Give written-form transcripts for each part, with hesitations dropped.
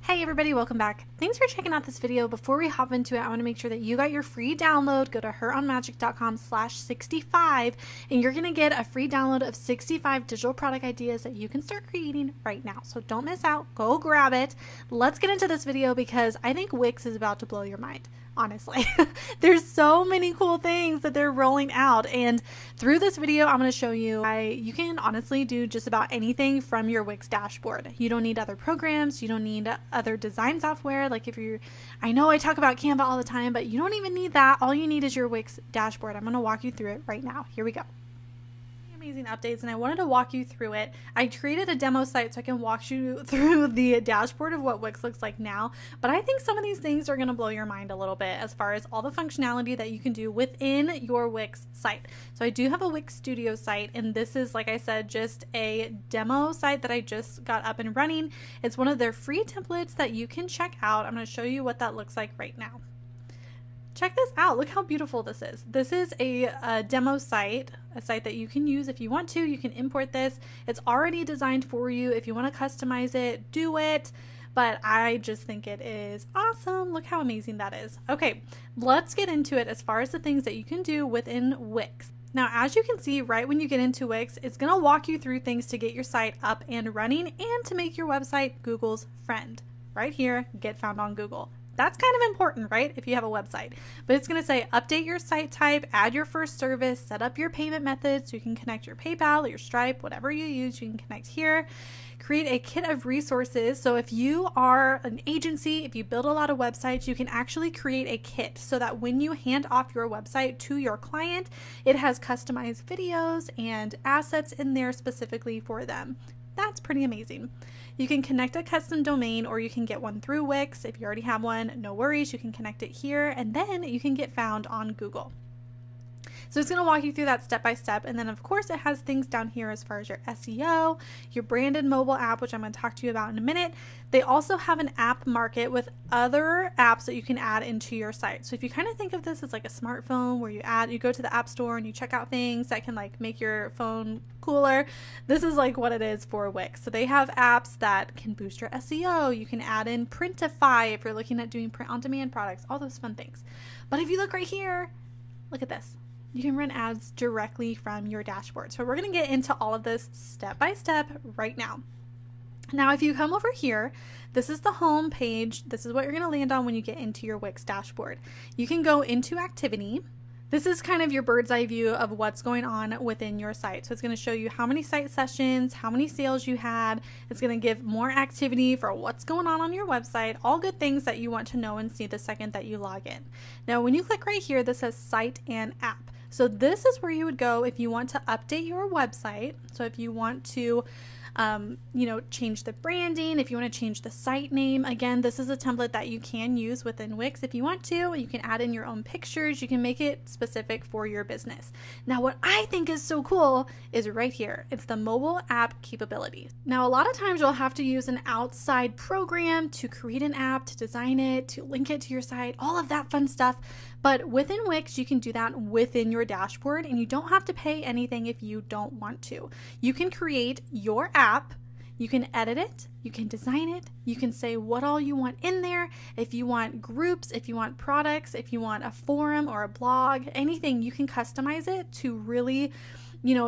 Hey everybody, welcome back. Thanks for checking out this video. Before we hop into it, I want to make sure that you got your free download. Go to heronmagic.com/65 and you're going to get a free download of 65 digital product ideas that you can start creating right now. So don't miss out. Go grab it. Let's get into this video because I think Wix is about to blow your mind. Honestly, there's so many cool things that they're rolling out, and through this video I'm going to show you you can honestly do just about anything from your Wix dashboard. You don't need other programs, you don't need other design software. Like I know I talk about Canva all the time, but you don't even need that. All you need is your Wix dashboard. I'm going to walk you through it right now. Here we go. Amazing updates, and I wanted to walk you through it. I created a demo site so I can walk you through the dashboard of what Wix looks like now, but I think some of these things are going to blow your mind a little bit as far as all the functionality that you can do within your Wix site. So I do have a Wix Studio site, and this is, like I said, just a demo site that I just got up and running. It's one of their free templates that you can check out. I'm going to show you what that looks like right now. Check this out. Look how beautiful this is. This is a demo site, a site that you can use if you want to. You can import this. It's already designed for you. If you want to customize it, do it. But I just think it is awesome. Look how amazing that is. Okay, let's get into it as far as the things that you can do within Wix. Now, as you can see, right when you get into Wix, it's going to walk you through things to get your site up and running and to make your website Google's friend. Right here, get found on Google. That's kind of important, right? If you have a website. But it's going to say update your site type, add your first service, set up your payment methods so you can connect your PayPal, your Stripe, whatever you use, you can connect here. Create a kit of resources. So if you are an agency, if you build a lot of websites, you can actually create a kit so that when you hand off your website to your client, it has customized videos and assets in there specifically for them. That's pretty amazing. You can connect a custom domain, or you can get one through Wix. If you already have one, no worries, you can connect it here, and then you can get found on Google. So it's going to walk you through that step by step, and then of course it has things down here as far as your SEO, your branded mobile app, which I'm going to talk to you about in a minute. They also have an app market with other apps that you can add into your site. So if you kind of think of this as like a smartphone where you go to the app store and you check out things that can like make your phone cooler, this is like what it is for Wix. So they have apps that can boost your SEO. You can add in Printify if you're looking at doing print on demand products, all those fun things. But if you look right here, look at this. You can run ads directly from your dashboard. So we're going to get into all of this step by step right now. Now, if you come over here, this is the home page. This is what you're going to land on when you get into your Wix dashboard. You can go into activity. This is kind of your bird's eye view of what's going on within your site. So it's going to show you how many site sessions, how many sales you had. It's going to give more activity for what's going on your website, all good things that you want to know and see the second that you log in. Now, when you click right here, this says site and app. So this is where you would go if you want to update your website. So if you want to change the branding, if you want to change the site name, again, this is a template that you can use within Wix if you want to. You can add in your own pictures. You can make it specific for your business. Now, what I think is so cool is right here. It's the mobile app capability. Now, a lot of times you'll have to use an outside program to create an app, to design it, to link it to your site, all of that fun stuff. But within Wix, you can do that within your dashboard, and you don't have to pay anything if you don't want to. You can create your app, you can edit it, you can design it, you can say what all you want in there. If you want groups, if you want products, if you want a forum or a blog, anything, you can customize it to really,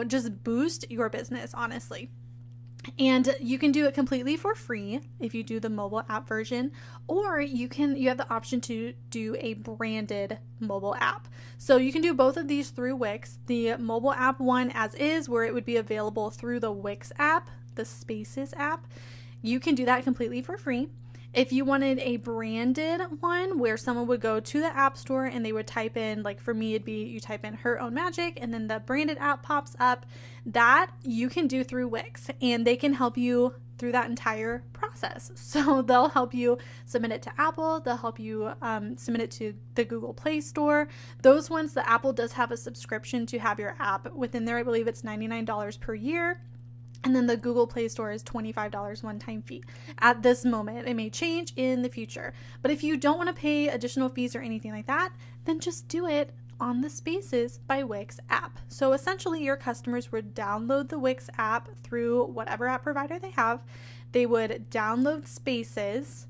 just boost your business, honestly. And you can do it completely for free if you do the mobile app version, or you have the option to do a branded mobile app. So you can do both of these through Wix. The mobile app one as is, where it would be available through the Wix app, the Spaces app, you can do that completely for free. If you wanted a branded one where someone would go to the app store and they would type in, like for me, it'd be you type in Her Own Magic and then the branded app pops up, that you can do through Wix, and they can help you through that entire process. So they'll help you submit it to Apple, they'll help you submit it to the Google Play Store. Those ones, the Apple does have a subscription to have your app within there. I believe it's $99 per year. And then the Google Play Store is $25 one-time fee. At this moment, it may change in the future. But if you don't want to pay additional fees or anything like that, then just do it on the Spaces by Wix app. So essentially, your customers would download the Wix app through whatever app provider they have. They would download Spaces,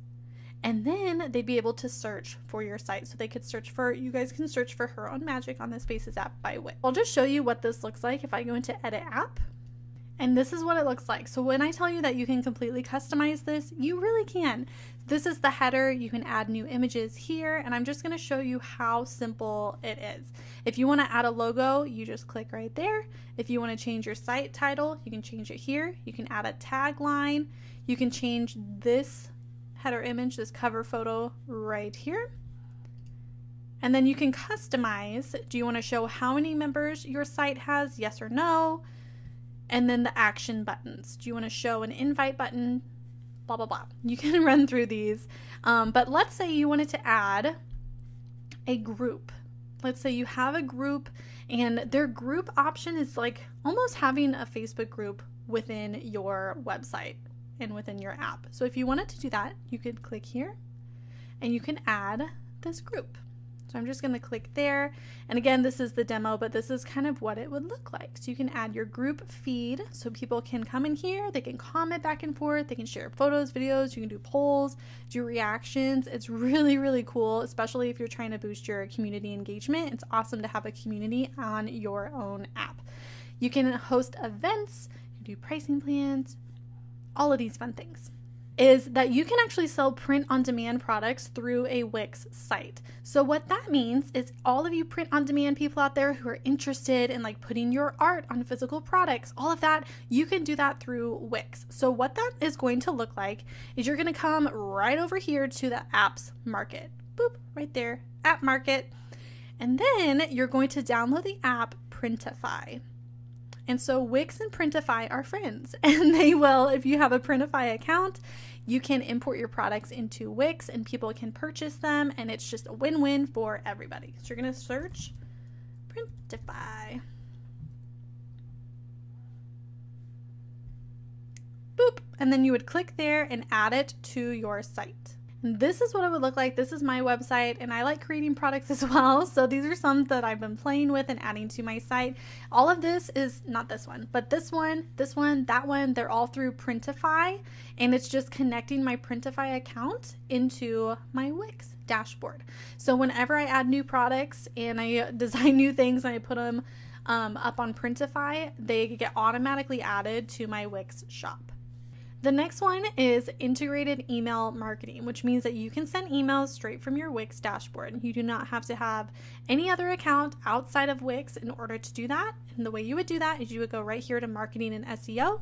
And then they'd be able to search for your site. So they could search for, you guys can search for Her Own Magic on the Spaces app by Wix. I'll just show you what this looks like if I go into Edit App. And this is what it looks like. So when I tell you that you can completely customize this, you really can. This is the header. You can add new images here, and I'm just going to show you how simple it is. If you want to add a logo, you just click right there. If you want to change your site title, you can change it here. You can add a tagline. You can change this header image, this cover photo right here. And then you can customize. Do you want to show how many members your site has? Yes or no? And then the action buttons. Do you want to show an invite button? Blah, blah, blah. You can run through these. But let's say you wanted to add a group. Let's say you have a group and their group option is like almost having a Facebook group within your website and within your app. So if you wanted to do that, you could click here and you can add this group. So I'm just going to click there. And again, this is the demo, but this is kind of what it would look like. So you can add your group feed so people can come in here, they can comment back and forth, they can share photos, videos, you can do polls, do reactions. It's really, really cool, especially if you're trying to boost your community engagement. It's awesome to have a community on your own app. You can host events, you can do pricing plans, all of these fun things. Is that you can actually sell print-on-demand products through a Wix site. So what that means is all of you print-on-demand people out there who are interested in like putting your art on physical products, all of that, you can do that through Wix. So what that is going to look like is you're going to come right over here to the apps market. Boop, right there, app market. And then you're going to download the app Printify. And so Wix and Printify are friends, and they will, if you have a Printify account, you can import your products into Wix and people can purchase them, and it's just a win-win for everybody. So you're going to search Printify. Boop, and then you would click there and add it to your site. This is what it would look like. This is my website, and I like creating products as well. So these are some that I've been playing with and adding to my site. All of this is not this one, but this one, that one, they're all through Printify, and it's just connecting my Printify account into my Wix dashboard. So whenever I add new products and I design new things and I put them up on Printify, they get automatically added to my Wix shop. The next one is integrated email marketing, which means that you can send emails straight from your Wix dashboard. You do not have to have any other account outside of Wix in order to do that. And the way you would do that is you would go right here to marketing and SEO,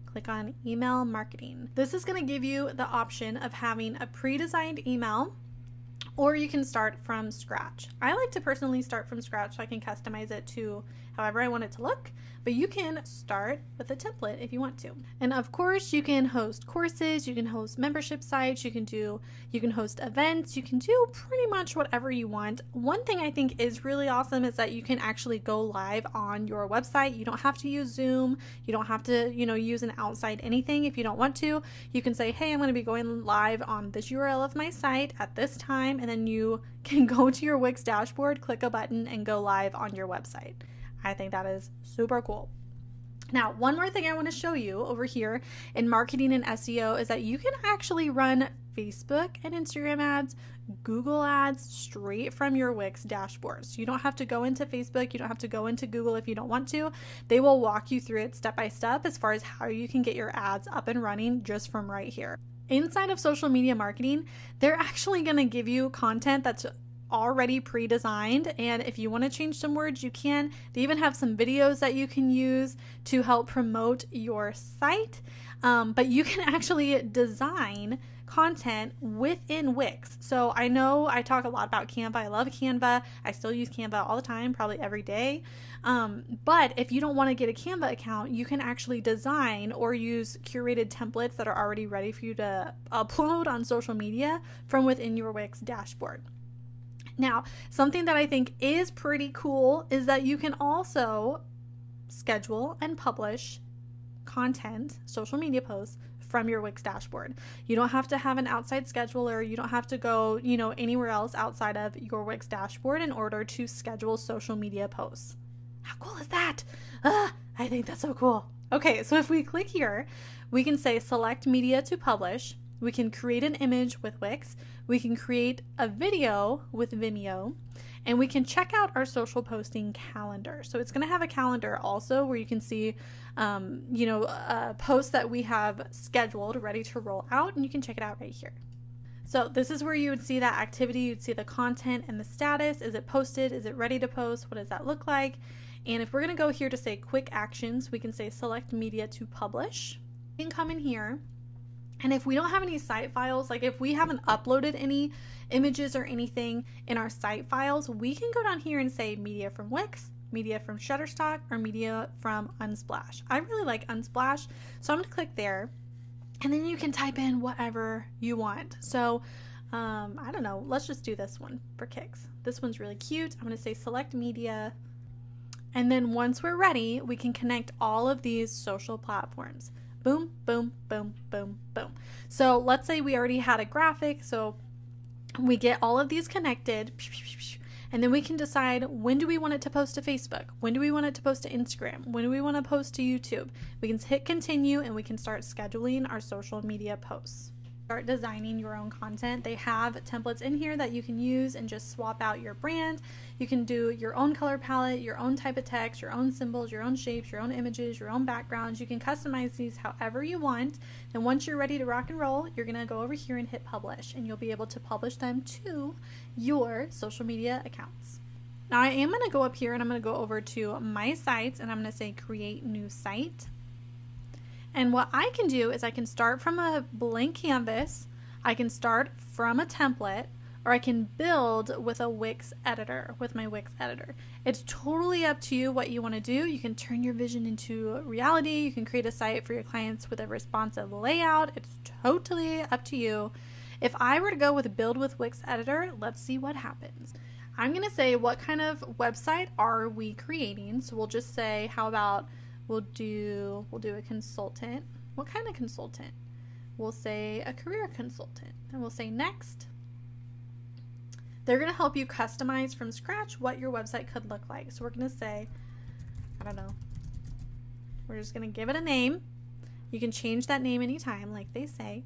click on email marketing. This is going to give you the option of having a pre-designed email, or you can start from scratch. I like to personally start from scratch so I can customize it to however I want it to look, but you can start with a template if you want to. And of course, you can host courses, you can host membership sites, you can host events, you can do pretty much whatever you want. One thing I think is really awesome is that you can actually go live on your website. You don't have to use Zoom. You don't have to, use an outside anything if you don't want to. You can say, hey, I'm going to be going live on this URL of my site at this time, and then you can go to your Wix dashboard, click a button, and go live on your website. I think that is super cool. Now, one more thing I want to show you over here in marketing and SEO is that you can actually run Facebook and Instagram ads, Google ads straight from your Wix dashboard. So you don't have to go into Facebook, you don't have to go into Google if you don't want to. They will walk you through it step by step as far as how you can get your ads up and running just from right here. Inside of social media marketing, they're actually going to give you content that's already pre-designed, and if you want to change some words, you can. They even have some videos that you can use to help promote your site, but you can actually design content within Wix. So I know I talk a lot about Canva. I love Canva. I still use Canva all the time, probably every day. But if you don't want to get a Canva account, you can actually design or use curated templates that are already ready for you to upload on social media from within your Wix dashboard. Now, something that I think is pretty cool is that you can also schedule and publish content, social media posts from your Wix dashboard. You don't have to have an outside scheduler. You don't have to go, anywhere else outside of your Wix dashboard in order to schedule social media posts. How cool is that? I think that's so cool. Okay, so if we click here, we can say select media to publish. we can create an image with Wix, we can create a video with Vimeo, and we can check out our social posting calendar. So it's going to have a calendar also where you can see, posts that we have scheduled ready to roll out, and you can check it out right here. So this is where you would see that activity, you'd see the content and the status. Is it posted? Is it ready to post? What does that look like? And if we're going to go here to say quick actions, we can say select media to publish. You can come in here, and if we don't have any site files, like if we haven't uploaded any images or anything in our site files, we can go down here and say media from Wix, media from Shutterstock, or media from Unsplash. I really like Unsplash, so I'm going to click there, and then you can type in whatever you want. So I don't know, let's just do this one for kicks. This one's really cute. I'm going to say select media, and then once we're ready, we can connect all of these social platforms. Boom, boom, boom, boom, boom. So let's say we already had a graphic, so we get all of these connected, and then we can decide when do we want it to post to Facebook, when do we want it to post to Instagram, when do we want to post to YouTube. We can hit continue, and we can start scheduling our social media posts. Start designing your own content. They have templates in here that you can use and just swap out your brand. You can do your own color palette, your own type of text, your own symbols, your own shapes, your own images, your own backgrounds. You can customize these however you want. And once you're ready to rock and roll, you're gonna go over here and hit publish, and you'll be able to publish them to your social media accounts. Now I am gonna go up here and I'm gonna go over to my sites, and I'm gonna say create new site. And what I can do is I can start from a blank canvas, I can start from a template, or I can build with a Wix editor, with my Wix editor. It's totally up to you what you want to do. You can turn your vision into reality. You can create a site for your clients with a responsive layout. It's totally up to you. If I were to go with build with Wix editor, let's see what happens. I'm going to say, what kind of website are we creating? So we'll just say, how about we'll do a consultant. What kind of consultant? We'll say a career consultant, and we'll say next. They're going to help you customize from scratch what your website could look like. So we're going to say, I don't know, we're just going to give it a name. You can change that name anytime, like they say.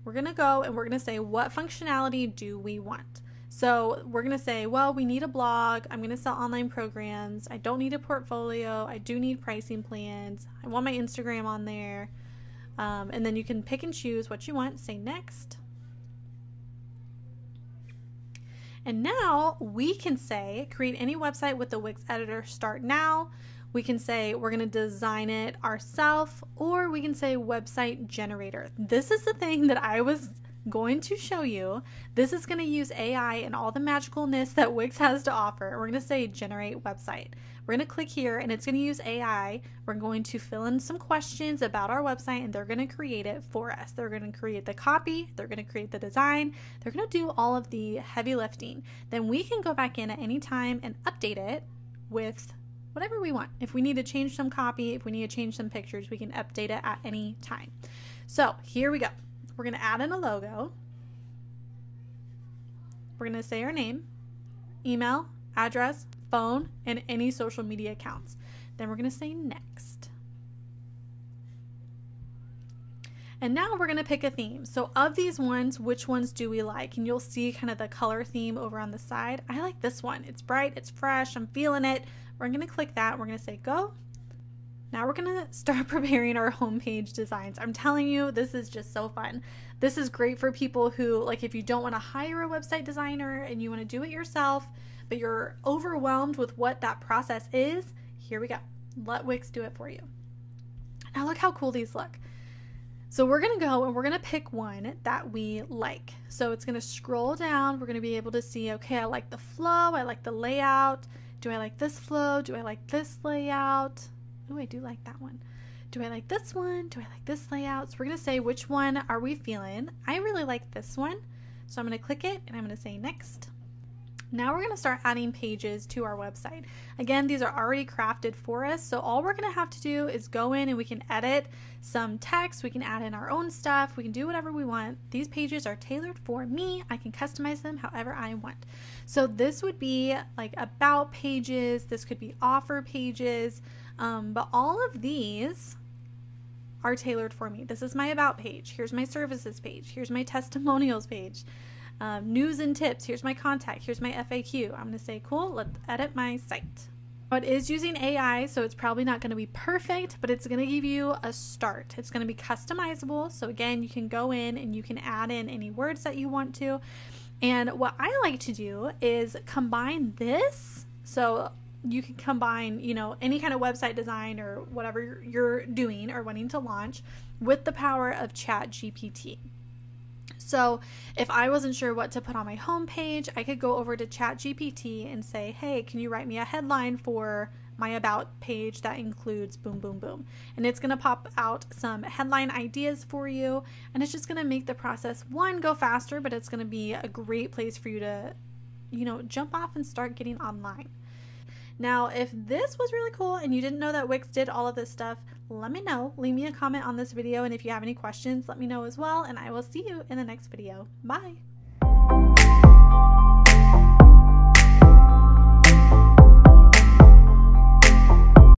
We're going to go and we're going to say, what functionality do we want? So we're going to say, well, we need a blog. I'm going to sell online programs. I don't need a portfolio. I do need pricing plans. I want my Instagram on there. And then you can pick and choose what you want. Say next. And now we can say, create any website with the Wix editor, start now. We can say we're going to design it ourselves, or we can say website generator. This is the thing that I was going to show you. This is going to use AI and all the magicalness that Wix has to offer. We're going to say generate website. We're going to click here, and it's going to use AI. We're going to fill in some questions about our website, and they're going to create it for us. They're going to create the copy. They're going to create the design. They're going to do all of the heavy lifting. Then we can go back in at any time and update it with whatever we want. If we need to change some copy, if we need to change some pictures, we can update it at any time. So here we go. We're going to add in a logo. We're going to say our name, email, address, phone, and any social media accounts. Then we're going to say next. And now we're going to pick a theme. So of these ones, which ones do we like? And you'll see kind of the color theme over on the side. I like this one. It's bright, it's fresh, I'm feeling it. We're going to click that. We're going to say go. Now we're going to start preparing our homepage designs. I'm telling you, this is just so fun. This is great for people who, like, if you don't want to hire a website designer and you want to do it yourself, but you're overwhelmed with what that process is, here we go. Let Wix do it for you. Now look how cool these look. So we're going to go and we're going to pick one that we like. So it's going to scroll down. We're going to be able to see, okay, I like the flow. I like the layout. Do I like this flow? Do I like this layout? Oh, I do like that one. Do I like this one? Do I like this layout? So we're going to say, which one are we feeling? I really like this one. So I'm going to click it and I'm going to say next. Now we're going to start adding pages to our website. Again, these are already crafted for us. So all we're going to have to do is go in and we can edit some text. We can add in our own stuff. We can do whatever we want. These pages are tailored for me. I can customize them however I want. So this would be like about pages. This could be offer pages. But all of these are tailored for me. This is my about page. Here's my services page. Here's my testimonials page. News and tips. Here's my contact. Here's my FAQ. I'm going to say, cool, let's edit my site. It is using AI, so it's probably not going to be perfect, but it's going to give you a start. It's going to be customizable. So again, you can go in and you can add in any words that you want to. And what I like to do is combine this. So you can combine, you know, any kind of website design or whatever you're doing or wanting to launch with the power of ChatGPT. So if I wasn't sure what to put on my homepage, I could go over to ChatGPT and say, hey, can you write me a headline for my about page that includes boom, boom, boom. And it's going to pop out some headline ideas for you. And it's just going to make the process, one, go faster, but it's going to be a great place for you to, you know, jump off and start getting online. Now, if this was really cool and you didn't know that Wix did all of this stuff, let me know. Leave me a comment on this video, and if you have any questions, let me know as well, and I will see you in the next video. Bye!